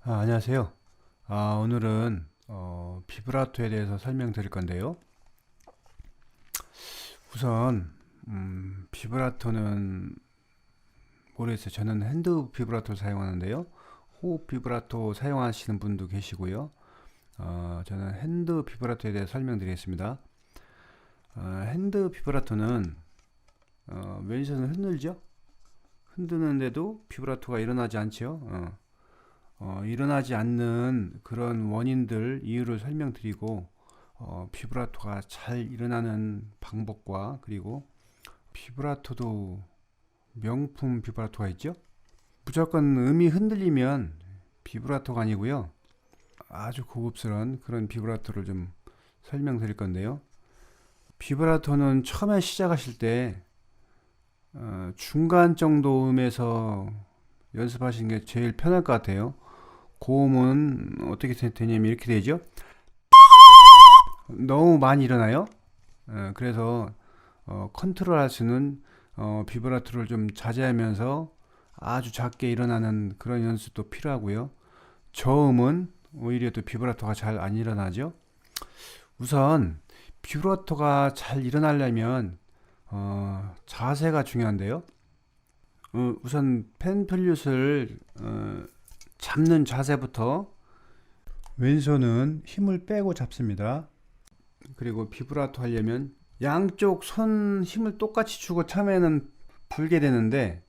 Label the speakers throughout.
Speaker 1: 안녕하세요. 오늘은 비브라토에 대해서 설명드릴 건데요. 우선 비브라토는 모르겠어요. 저는 핸드 비브라토를 사용하는데요. 호흡 비브라토 사용하시는 분도 계시고요. 저는 핸드 비브라토에 대해 설명드리겠습니다. 핸드 비브라토는 왼손을 흔들죠. 흔드는데도 비브라토가 일어나지 않죠. 일어나지 않는 그런 원인들, 이유를 설명드리고 비브라토가 잘 일어나는 방법과 그리고 비브라토도 명품 비브라토가 있죠. 무조건 음이 흔들리면 비브라토가 아니고요. 아주 고급스러운 그런 비브라토를 좀 설명드릴 건데요. 비브라토는 처음에 시작하실 때 중간 정도 음에서 연습하시는 게 제일 편할 것 같아요. 고음은 어떻게 되냐면 이렇게 되죠. 너무 많이 일어나요. 그래서 컨트롤할 수는 비브라토를 좀 자제하면서 아주 작게 일어나는 그런 연습도 필요하고요. 저음은 오히려 또 비브라토가 잘 안 일어나죠. 우선 비브라토가 잘 일어나려면 자세가 중요한데요. 우선 펜 플룻을 잡는 자세부터 왼손은 힘을 빼고 잡습니다. 그리고 비브라토 하려면 양쪽 손 힘을 똑같이 주고 처음에는 불게 되는데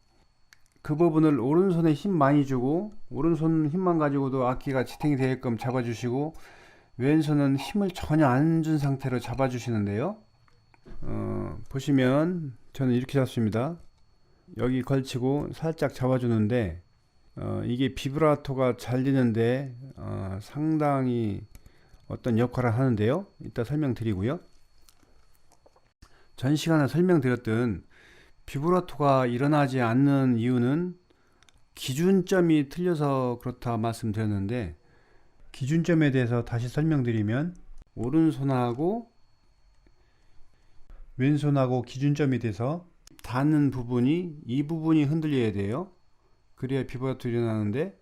Speaker 1: 그 부분을 오른손에 힘 많이 주고 오른손 힘만 가지고도 악기가 지탱이 되게끔 잡아주시고 왼손은 힘을 전혀 안 준 상태로 잡아주시는데요. 보시면 저는 이렇게 잡습니다. 여기 걸치고 살짝 잡아주는데 이게 비브라토가 잘 되는데 상당히 어떤 역할을 하는데요. 이따 설명드리고요. 전 시간에 설명드렸던 비브라토가 일어나지 않는 이유는 기준점이 틀려서 그렇다 말씀드렸는데 기준점에 대해서 다시 설명드리면 오른손하고 왼손하고 기준점이 돼서 닿는 부분이 이 부분이 흔들려야 돼요. 그래야 비브라토가 일어나는데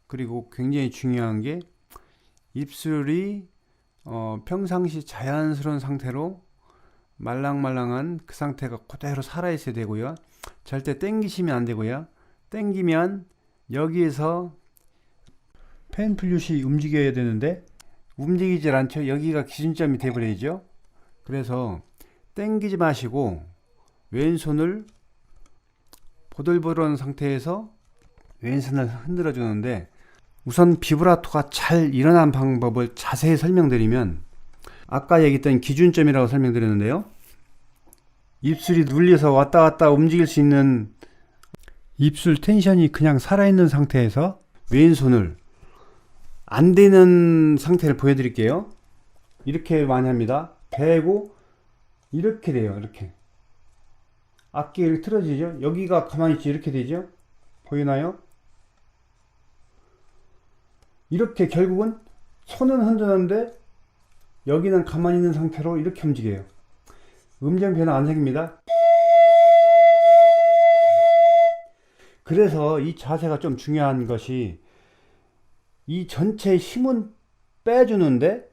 Speaker 1: 그리고 굉장히 중요한 게 입술이 평상시 자연스러운 상태로 말랑말랑한 그 상태가 그대로 살아있어야 되고요. 절대 땡기시면 안 되고요. 땡기면 여기에서 펜 플룻이 움직여야 되는데 움직이질 않죠. 여기가 기준점이 돼버리죠. 그래서 땡기지 마시고 왼손을 보들보들한 상태에서 왼손을 흔들어 주는데 우선 비브라토가 잘 일어난 방법을 자세히 설명드리면 아까 얘기했던 기준점이라고 설명드렸는데요. 입술이 눌려서 왔다 갔다 움직일 수 있는 입술 텐션이 그냥 살아있는 상태에서 왼손을 안 되는 상태를 보여드릴게요. 이렇게 많이 합니다. 대고 이렇게 돼요. 이렇게 악기 이렇게 틀어지죠. 여기가 가만히 있지 이렇게 되죠. 보이나요? 이렇게 결국은 손은 흔드는데 여기는 가만히 있는 상태로 이렇게 움직여요. 음정 변화 안 생깁니다. 그래서 이 자세가 좀 중요한 것이 이 전체 힘은 빼주는데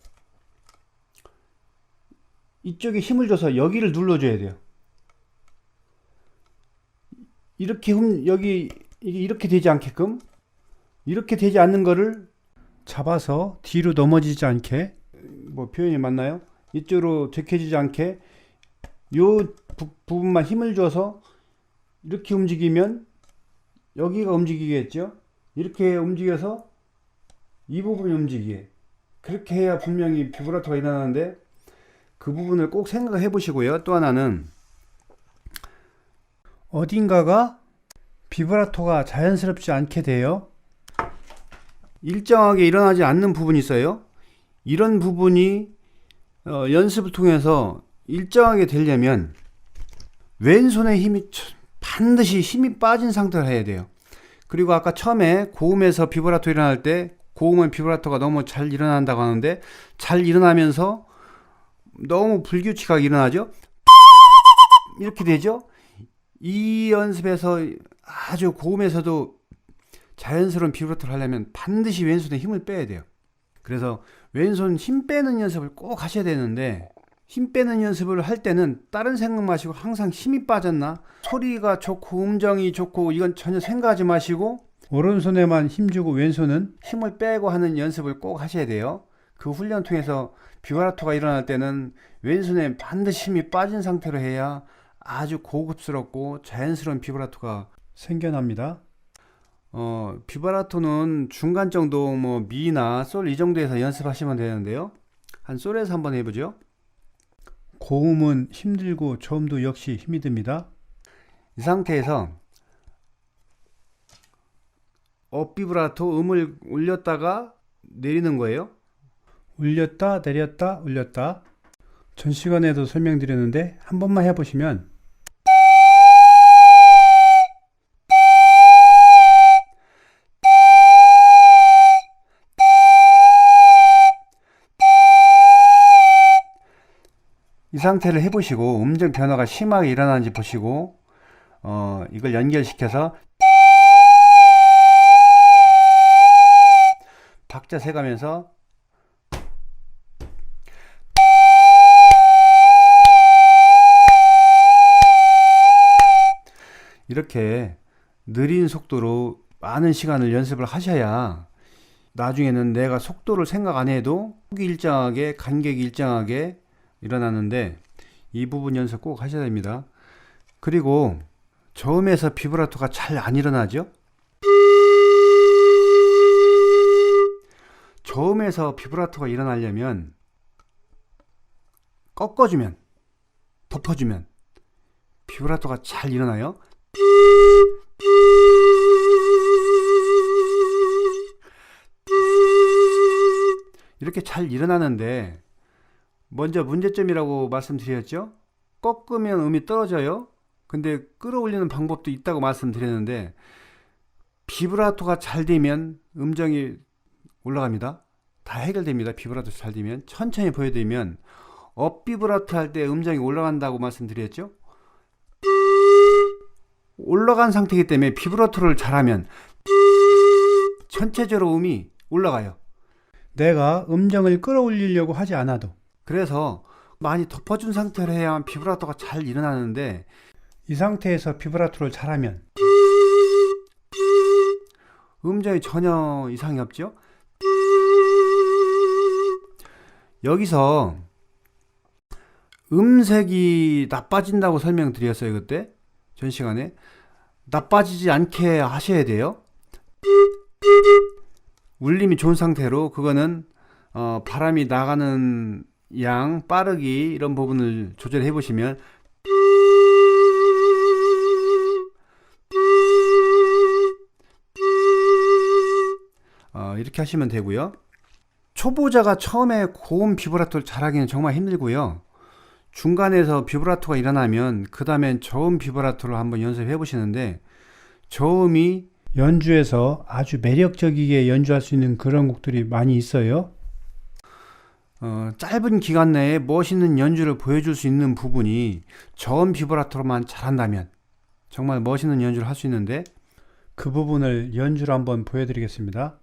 Speaker 1: 이쪽에 힘을 줘서 여기를 눌러줘야 돼요. 이렇게 여기 이게 이렇게 되지 않게끔 이렇게 되지 않는 거를 잡아서 뒤로 넘어지지 않게 뭐 표현이 맞나요? 이쪽으로 제껴지지 않게 요 부분만 힘을 줘서 이렇게 움직이면 여기가 움직이겠죠. 이렇게 움직여서 이 부분이 움직이게 그렇게 해야 분명히 비브라토가 일어나는데 그 부분을 꼭 생각해 보시고요. 또 하나는 어딘가가 비브라토가 자연스럽지 않게 돼요. 일정하게 일어나지 않는 부분이 있어요. 이런 부분이 연습을 통해서 일정하게 되려면 왼손의 힘이 반드시 힘이 빠진 상태로 해야 돼요. 그리고 아까 처음에 고음에서 비브라토 일어날 때 고음은 비브라토가 너무 잘 일어난다고 하는데 잘 일어나면서 너무 불규칙하게 일어나죠. 이렇게 되죠. 이 연습에서 아주 고음에서도 자연스러운 비브라토를 하려면 반드시 왼손에 힘을 빼야 돼요. 그래서 왼손 힘 빼는 연습을 꼭 하셔야 되는데, 힘 빼는 연습을 할 때는 다른 생각 마시고 항상 힘이 빠졌나? 소리가 좋고 음정이 좋고 이건 전혀 생각하지 마시고 오른손에만 힘주고 왼손은 힘을 빼고 하는 연습을 꼭 하셔야 돼요. 그 훈련 통해서 비브라토가 일어날 때는 왼손에 반드시 힘이 빠진 상태로 해야 아주 고급스럽고 자연스러운 비브라토가 생겨납니다. 비브라토는 중간 정도 뭐 미나 솔 이 정도에서 연습하시면 되는데요. 한 솔에서 한번 해보죠. 고음은 힘들고 저음도 역시 힘이 듭니다. 이 상태에서 비브라토 음을 올렸다가 내리는 거예요. 올렸다 내렸다 올렸다. 전 시간에도 설명드렸는데 한 번만 해보시면 이 상태를 해보시고 음정 변화가 심하게 일어나는지 보시고 이걸 연결시켜서 박자 세가면서 이렇게 느린 속도로 많은 시간을 연습을 하셔야 나중에는 내가 속도를 생각 안 해도 속이 일정하게 간격이 일정하게 일어나는데, 이 부분 연습 꼭 하셔야 됩니다. 그리고 저음에서 비브라토가 잘 안 일어나죠? 저음에서 비브라토가 일어나려면 꺾어주면, 덮어주면 비브라토가 잘 일어나요. 이렇게 잘 일어나는데, 먼저 문제점이라고 말씀드렸죠. 꺾으면 음이 떨어져요. 근데 끌어올리는 방법도 있다고 말씀드렸는데, 비브라토가 잘 되면 음정이 올라갑니다. 다 해결됩니다. 비브라토 잘 되면. 천천히 보여드리면 비브라토 할 때 음정이 올라간다고 말씀드렸죠. 올라간 상태이기 때문에 비브라토를 잘하면 전체적으로 음이 올라가요. 내가 음정을 끌어올리려고 하지 않아도. 그래서 많이 덮어준 상태로 해야만 비브라토가 잘 일어나는데, 이 상태에서 비브라토를 잘하면 음정이 전혀 이상이 없죠. 여기서 음색이 나빠진다고 설명드렸어요. 그때 전 시간에 나빠지지 않게 하셔야 돼요. 울림이 좋은 상태로, 그거는 바람이 나가는 양, 빠르기 이런 부분을 조절해 보시면 이렇게 하시면 되고요. 초보자가 처음에 고음 비브라토를 잘하기는 정말 힘들고요. 중간에서 비브라토가 일어나면 그 다음엔 저음 비브라토를 한번 연습해 보시는데, 저음이 연주에서 아주 매력적이게 연주할 수 있는 그런 곡들이 많이 있어요. 짧은 기간 내에 멋있는 연주를 보여줄 수 있는 부분이 저음 비브라토로만 잘한다면 정말 멋있는 연주를 할 수 있는데, 그 부분을 연주로 한번 보여드리겠습니다.